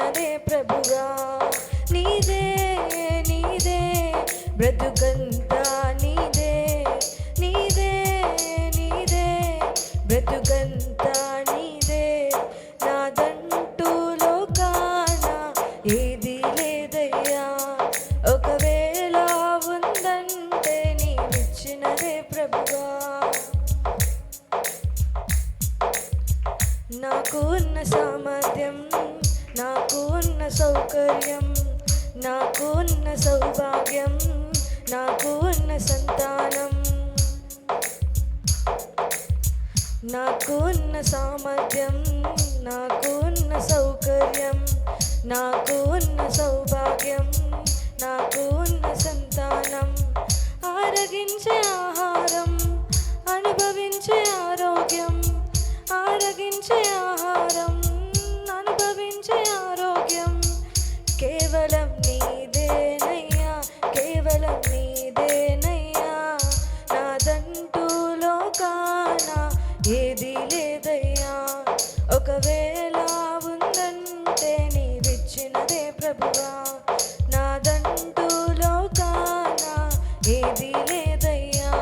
ఇచ్చినదే ప్రభువా. నీదే నీదే బ్రతుకంతా నీదే, నీదే నీదే బ్రతుకంతా నీదే. నాదంటూ లోకాన ఏది లేదయ్యా, ఒకవేళ ఉందంటే నీవిచ్చినదే ప్రభువా. నాకు ఉన్న సామర్థ్యం, నాకు ఉన్న సౌకర్యం, నాకు ఉన్న సౌభాగ్యం, నాకు ఉన్న సంతానం, నాకు ఉన్న సామర్థ్యం, నాకు ఉన్న సౌకర్యం, నాకు ఉన్న సౌభాగ్యం, నాకు ఉన్న సంతానం, ఆరగించే ఆహారం, అనుభవించే ఆరోగ్యం, ఆరగించే ఆహారం, అనుభవించే ఆరోగ్యం కేవలం నీదేనయ్యా, కేవలం నీదేనయ్యా. నాదంటూ లోకాన ఏది లేదయ్యా, ఒకవేళ ఉందంటే నీవిచ్చినదే ప్రభువా. నాదంటూ లోకాన ఏది లేదయ్యా,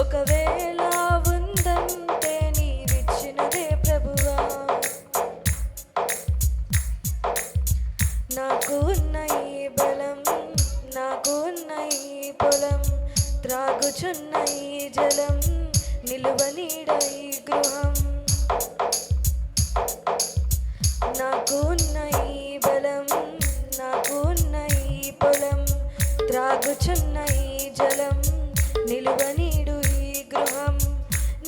ఒకవేళ ఉందంటే నీవిచ్చినదే ప్రభువా. నాకు ఉన్న ఈ బలం, నాకు ఉన్న ఈ పొలం, త్రాగుచున్న ఈ జలం, నిలువనీడ ఈ గృహం. నాకు ఉన్న ఈ బలం, నాకు ఉన్న ఈ పొలం, త్రాగుచున్న ఈ జలం, నిలువనీడు ఈ గృహం,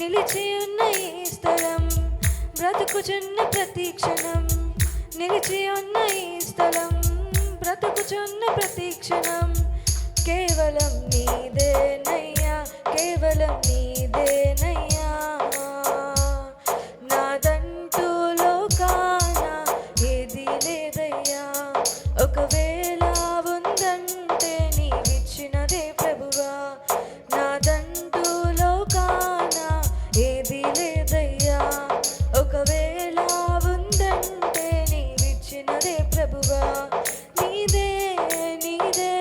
నిలిచి ఉన్న ఈ స్థలం, బ్రతుకుచున్న ప్రతి క్షణం, నిలిచి ఉన్న ఈ స్థలం, బ్రతుకుచున్న ప్రతి క్షణం కేవలం నీదేనయ్యా, కేవలం నీదేనయ్యా. నాదంటూ లోకాన ఏది లేదయ్యా, ఒకవేళ ఉందంటే నీవిచ్చినదే ప్రభువా. నాదంటూ లోకాన ఏది లేదయ్యా, ఒకవేళ ఉందంటే నీవిచ్చినదే ప్రభువా. నీదే నీదే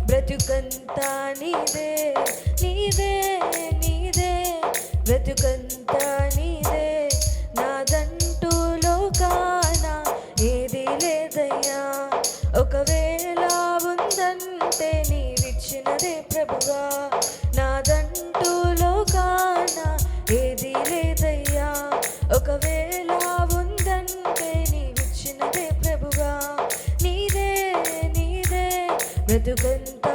బ్రతుకంతా నీదే, నీదే నీదే బ్రతుకంతా నీదే. నాదంటూ లోకాన ఏది లేదయ్యా, ఒకవేళ ఉందంటే నీవిచ్చినదే ప్రభువా. నాదంటూ లోకాన ఏది లేదయ్యా, ఒకవేళ ఉందంటే నీవిచ్చినదే ప్రభువా. నీదే నీదే బ్రతుకంతా